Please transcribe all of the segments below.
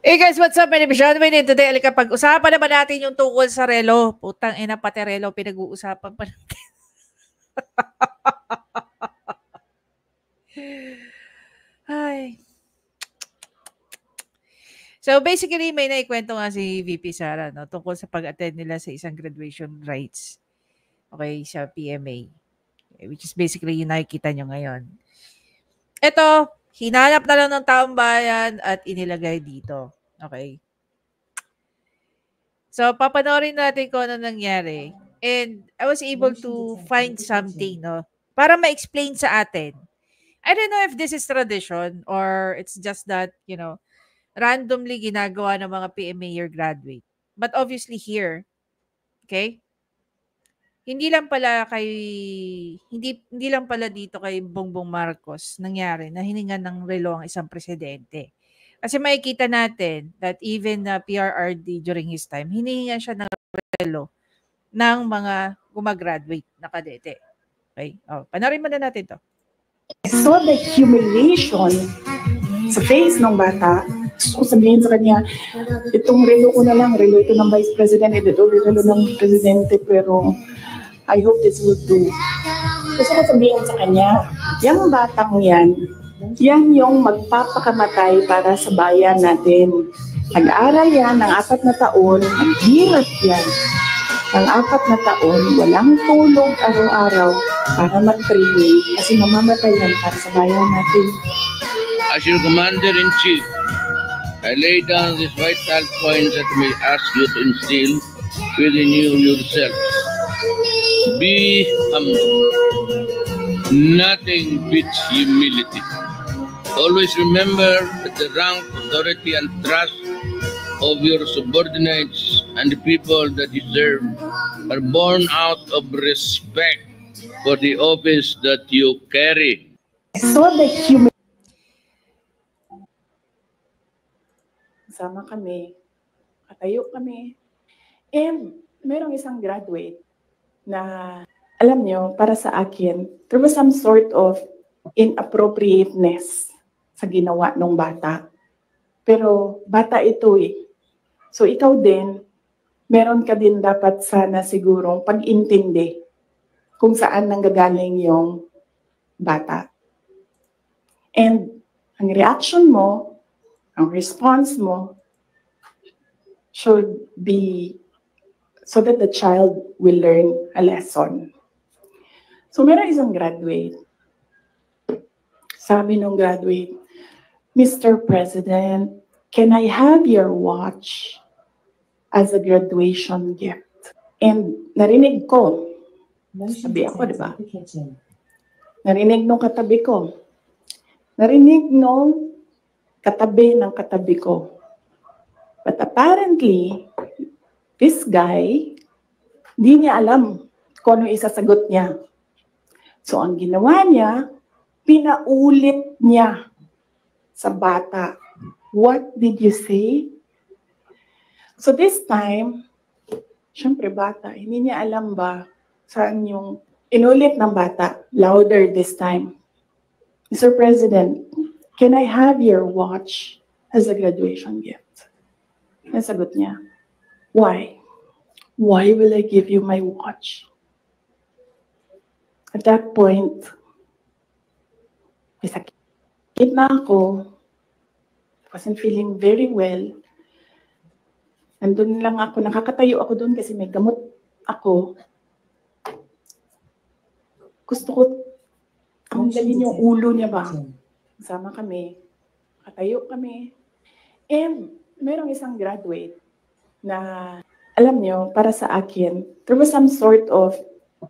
Hey guys, what's up? My name is John Wayne and today, pag-usapan naman natin yung tungkol sa relo. Putang ina, pati relo pinag-uusapan pa natin. Ay. So basically, may naikwento nga si VP Sara no, tungkol sa pag-attend nila sa isang graduation rites. Okay, sa PMA. Which is basically yung nakikita nyo ngayon. Ito, hinanap na lang ng taong bayan at inilagay dito. Okay. So, papanoorin natin kung ano nangyari. And I was able to find something, no? Para ma-explain sa atin. I don't know if this is tradition or it's just that, randomly ginagawa ng mga PMA year graduate. But obviously here, okay? Hindi lang pala dito kay Bongbong Marcos nangyari na hiningan ng relo ang isang presidente. Kasi makikita natin that even PRRD during his time, hinihingan siya ng relo ng mga gumagraduate na kadete. Okay? Panoorin muna natin to. I saw the humiliation sa face ng bata. Gusto ko sabihin sa kanya, itong relo ko na lang, relo ito ng Vice President, ito relo ng Presidente, pero I hope this will do. Gusto ko sabihin sa kanya, yung batang yan yung magpapakamatay para sa bayan natin. Nag-aral yan ng 4 na taon, naghirap yan. Ang 4 na taon, walang tulog araw-araw para mag-training kasi mamamatay yan para sa bayan natin. As your Commander-in-Chief, I lay down these vital points that may ask you to instill within you yourself. Be humble. Nothing beats humility. Always remember that the rank, authority, and trust of your subordinates and the people that you serve are born out of respect for the office that you carry. So the humility. Sama kami, katayo kami, and merong isang graduate na, alam nyo, para sa akin, there was some sort of inappropriateness sa ginawa ng bata. Pero bata ito eh. So ikaw din, meron ka din dapat sana sigurong pag-intindi kung saan nanggagaling yung bata. And ang reaction mo, ang response mo should be so that the child will learn a lesson. So meron isang graduate. Sabi nung graduate, Mr. President, can I have your watch as a graduation gift? And narinig ko, sabi ako, di ba? Narinig nung katabi ko. Narinig nung katabi ng katabi ko. But apparently, this guy, di niya alam kung ano isasagot niya. So ang ginawa niya, pinaulit niya sa bata. What did you say? So this time, syempre bata, hindi niya alam ba saan yung inulit ng bata, louder this time. Mr. President, can I have your watch as a graduation gift? Nasagot niya, why? Why will I give you my watch? At that point, may sakit na ako. I wasn't feeling very well. Nandun lang ako, nakakatayo ako doon kasi may gamot ako. Gusto ko tanggalin yung ulo niya ba? Sama kami, katayo kami. And merong isang graduate na, alam nyo, para sa akin, there was some sort of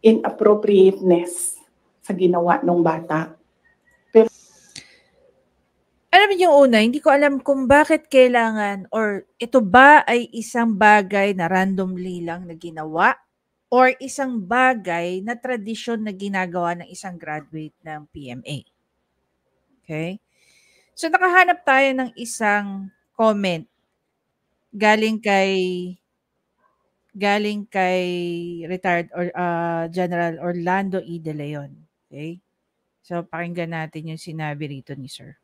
inappropriateness sa ginawa ng bata. Pero, alam niyo yung una, hindi ko alam kung bakit kailangan or ito ba ay isang bagay na randomly lang na ginawa or isang bagay na tradisyon na ginagawa ng isang graduate ng PMA. Okay? So nakahanap tayo ng isang comment galing kay retired or General Orlando E. De Leon. Okay? So pakinggan natin yung sinabi rito ni Sir.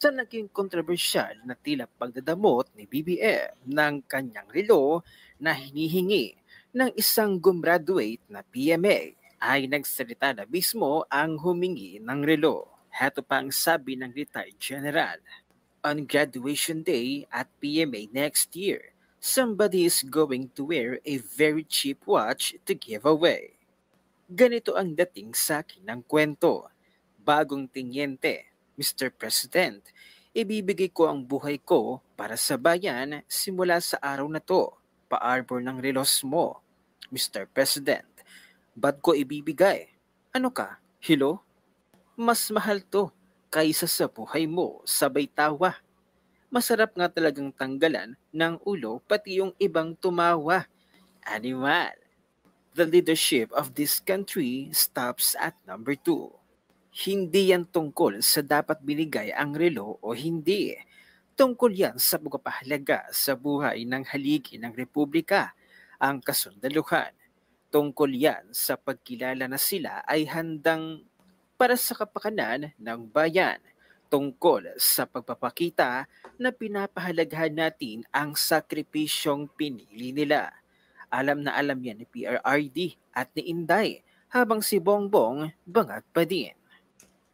sa naging kontrobersyal na tila pagdadamot ni BBM ng kanyang relo na hinihingi ng isang gumraduate na PMA ay nagsalita na mismo ang humingi ng relo. Heto pa ang sabi ng retired general. On graduation day at PMA next year, somebody is going to wear a very cheap watch to give away. Ganito ang dating sa akin ng kwento. Bagong tenyente, Mr. President, ibibigay ko ang buhay ko para sa bayan simula sa araw na to. Pa-arbor ng relos mo, Mr. President. Ba't ko ibibigay? Ano ka, hilo? Mas mahal to kaysa sa buhay mo, sabay tawa. Masarap nga talagang tanggalan ng ulo pati yung ibang tumawa. Animal. The leadership of this country stops at number 2. Hindi yan tungkol sa dapat binigay ang relo o hindi. Tungkol yan sa pagpapahalaga sa buhay ng haligi ng Republika, ang kasundaluhan. Tungkol yan sa pagkilala na sila ay handang para sa kapakanan ng bayan. Tungkol sa pagpapakita na pinapahalagahan natin ang sakripisyong pinili nila. Alam na alam yan ni PRRD at ni Inday habang si Bongbong bangag pa din.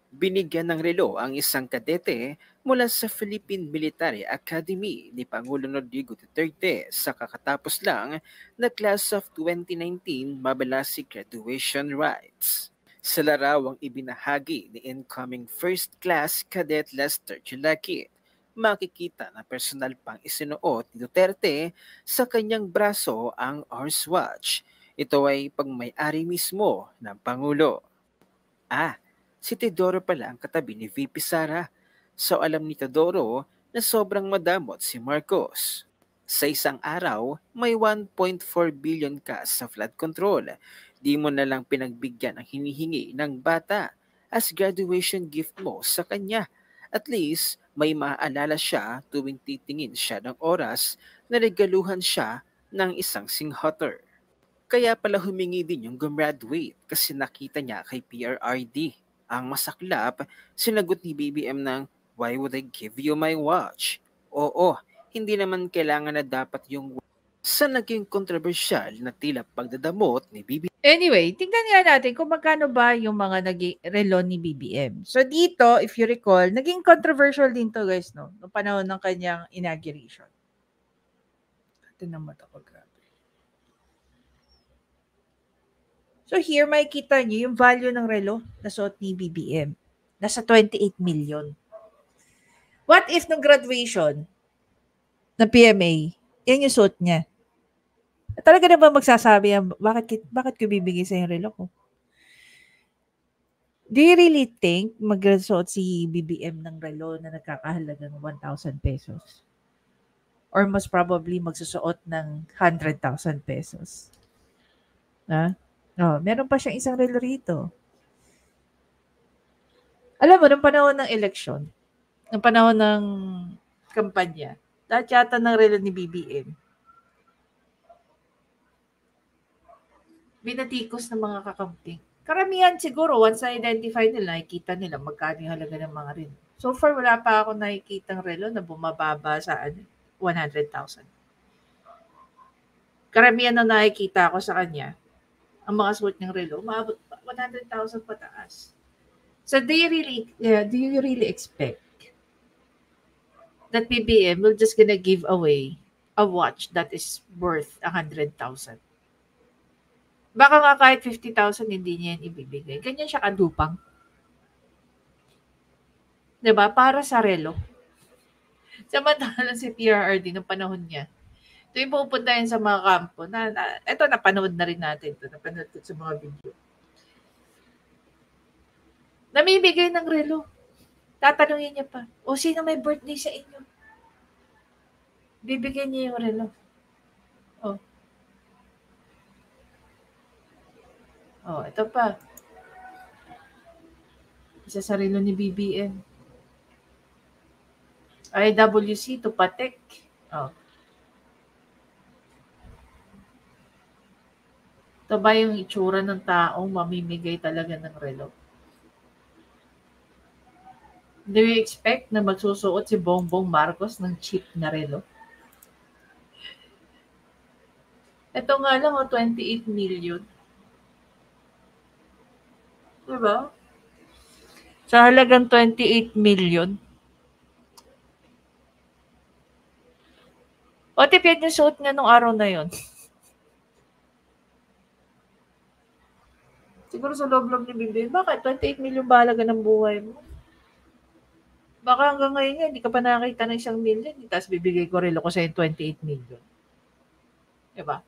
Binigyan ng relo ang isang kadete mula sa Philippine Military Academy ni Pangulong Rodrigo Duterte sa kakatapos lang na Class of 2019 Mabalasi Graduation Rites. Sa larawang ibinahagi ni incoming First Class Cadet Lester Chulakit, makikita na personal pang isinuot ni Duterte sa kanyang braso ang Ars Watch. Ito ay pagmay-ari mismo ng Pangulo. Si Teodoro pala ang katabi ni VP Sara. So alam ni Teodoro na sobrang madamot si Marcos. Sa isang araw, may 1.4 billion ka sa flood control. Di mo na lang pinagbigyan ang hinihingi ng bata as graduation gift mo sa kanya. At least, may maaalala siya tuwing titingin siya ng oras na regaluhan siya ng isang singhotter. Kaya pala humingi din yung gumraduate kasi nakita niya kay PRRD. Ang masaklap, sinagot ni BBM ng, "Why would I give you my watch?" Oo, hindi naman kailangan na dapat yung sa naging kontrobersyal na tila pagdadamot ni BBM. Anyway, tingnan nga natin kung magkano ba yung mga naging relo ni BBM. So dito, if you recall, naging controversial din to guys, no? Noong panahon ng kanyang inauguration. Ito na mata ko, grabe. So here, makikita niyo yung value ng relo na suot ni BBM. Nasa 28 million. What if nung graduation na PMA, yan yung suot niya? Talaga na ba magsasabi yan, bakit ko bibigay sa yung relo ko? Do you really think magsuot si BBM ng relo na nagkakahalaga ng 1,000 pesos? Or most probably magsusuot ng 100,000 pesos? Meron pa siyang isang relo rito. Alam mo, nung panahon ng eleksyon, nung panahon ng kampanya, lahat yata ng relo ni BBM, binatikos ng mga kakamping. Karamihan siguro, once na-identify nila, nakikita nila magkano yung halaga ng mga relo. So far, wala pa ako nakikitang relo na bumababa sa 100,000. Karamihan na nakikita ko sa kanya, ang mga suot ng relo, maabot 100,000 pataas. So do you really expect that BBM will just gonna give away a watch that is worth 100,000? Baka nga kahit 50,000 hindi niya yan ibibigay. Ganyan siya kadupang. Diba? Para sa relo. Samantalang si PRRD ng panahon niya, tuwing pupunta yan sa mga kampo, ito napanood na rin natin ito, napanood ko sa mga video. Namibigay ng relo. Tatanungin niya pa, sino may birthday sa inyo? Bibigyan niya yung relo. Ito pa. Isa sa relo ni BBM. IWC to Patek. Ito ba yung itsura ng taong mamimigay talaga ng relo? Do you expect na magsusuot si Bongbong Marcos ng cheap na relo? Ito nga lang, 28 million. Diba? Sa halagang 28 million. What if yan yung suot niya nung araw na yon? Siguro sa loob-loob ni Bibi, bakit 28 million ba halaga ng buhay mo? Baka hanggang ngayon nga, hindi ka pa nakakita ng 1 million. Tapos bibigay ko relo ko sa'yo 28 million. Diba?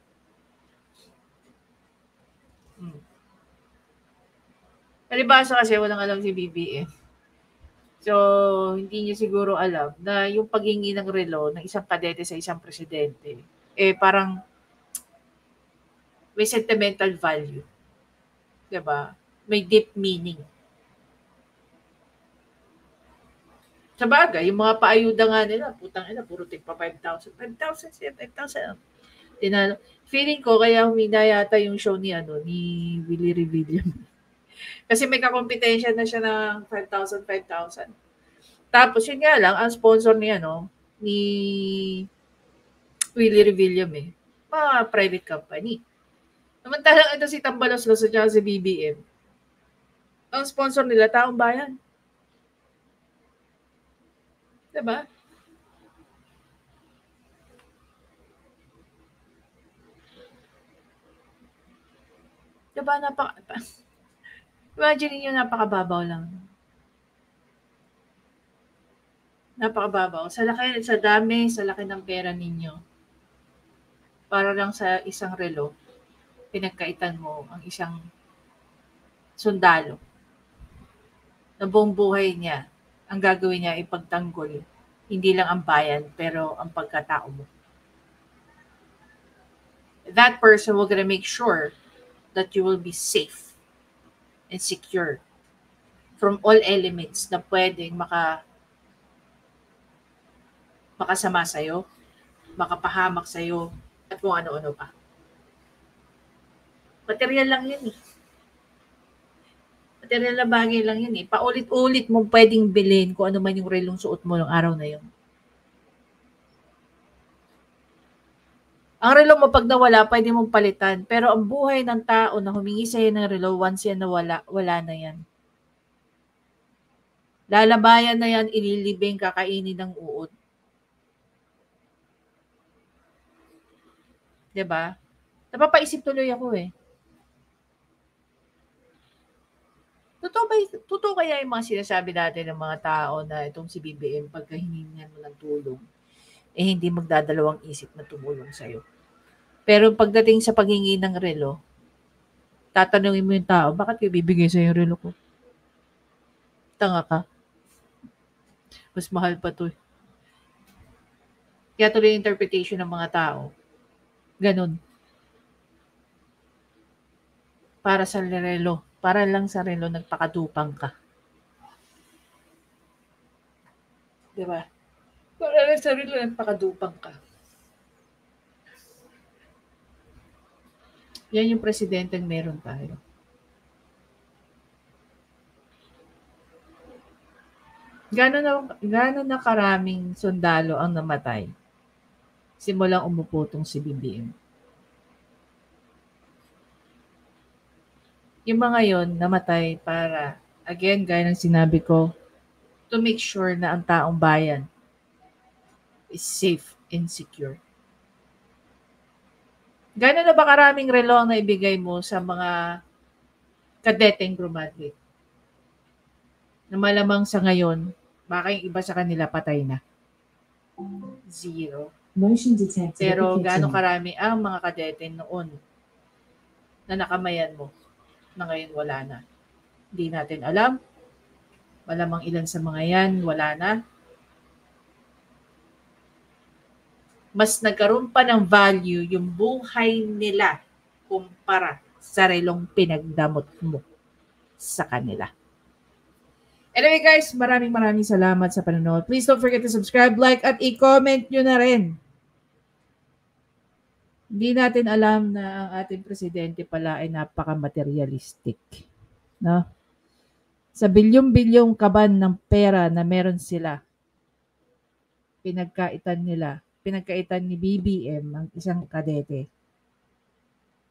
Palibasa kasi walang alam si Bibi eh. So, hindi niya siguro alam na yung paghingi ng relo ng isang kadete sa isang presidente, eh parang may sentimental value. Diba? May deep meaning. Sa bagay, yung mga paayuda nga nila, putang ina, puro tigpa 5,000. 5,000 siya, 5,000. Tinalo. Feeling ko, kaya humina yata yung show ni Willie Revilla. Kasi may kakompetensya na siya ng 5,000, 5,000. Tapos, yun nga lang, ang sponsor ni Willie Revilla mga private company. Samantalang ito si Tambalos Loso at si BBM. Ang sponsor nila, taong bayan. Diba? Diba, imagine niyo, napakababaw lang. Napakababaw. Sa laki ng pera ninyo. Para lang sa isang relo, pinagkaitan mo ang isang sundalo na buong buhay niya, ang gagawin niya ipagtanggol, hindi lang ang bayan, pero ang pagkatao mo. That person will gonna make sure that you will be safe and secure from all elements na pwedeng makasama sa'yo, makapahamak sa'yo, at kung ano-ano pa. Material lang yun eh. Material na bagay lang yun eh. Paulit-ulit mong pwedeng bilhin kung ano man yung relong suot mo ng araw na yun. Ang relo mo pag nawala, pwede mong palitan. Pero ang buhay ng tao na humingi sa'yo ng relo, once yan nawala, wala na yan. Lalabayan na yan, ililibing, kakainin ng uod. Diba? Napapaisip tuloy ako eh. Totoo kaya yung mga sinasabi natin ng mga tao na itong si BBM, pagka hiningan mo ng tulong, eh hindi magdadalawang isip na tumulong sa'yo. Pero pagdating sa paghingi ng relo, tatanungin mo yung tao, bakit kayo bibigay sa'yo yung relo ko? Tanga ka. Mas mahal pa to. Kaya tuloy yung interpretation ng mga tao. Ganun. Para sa relo. Para lang sa relo, nagpakadupang ka. Diba? Para lang sa relo, nagpakadupang ka. Yan yung presidenteng meron tayo. Gano'n na karaming sundalo ang namatay simulang umupo tong si BBM. Yung mga yon namatay para, again, gaya ng sinabi ko, to make sure na ang taong bayan is safe and secure. Gano'n na ba karaming relo ang naibigay mo sa mga kadeteng graduate? Na malamang sa ngayon, baka yung iba sa kanila patay na. 0. Motion detected. Pero gaano karami ang mga kadete noon na nakamayan mo na ngayon wala na. Hindi natin alam. Malamang ilan sa mga yan, wala na. Mas nagkaroon pa ng value yung buhay nila kumpara sa relong pinagdamot mo sa kanila. Anyway guys, maraming salamat sa panonood. Please don't forget to subscribe, like, at i-comment nyo na rin. Hindi natin alam na ang ating presidente pala ay napaka-materialistic. No? Sa bilyong-bilyong kaban ng pera na meron sila, pinagkaitan ni BBM ang isang kadete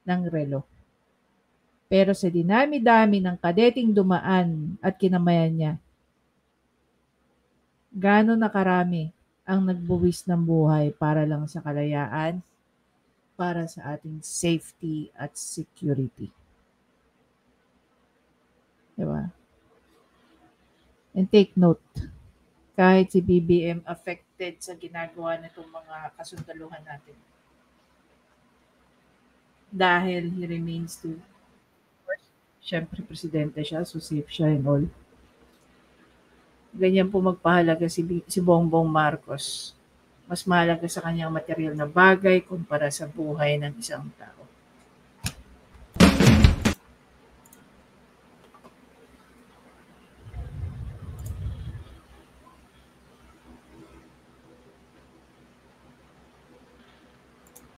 ng relo. Pero sa dinami-dami ng kadeting dumaan at kinamayan niya, gaano na karami ang nagbuwis ng buhay para lang sa kalayaan, para sa ating safety at security. Diba? And take note, kahit si BBM affected sa ginagawa nitong mga kasundaluhan natin. Dahil he remains to, syempre presidente siya, so safe siya and all. Ganyan po magpahalaga si Bongbong Marcos. Mas mahalaga sa kanyang material na bagay kumpara sa buhay ng isang tao.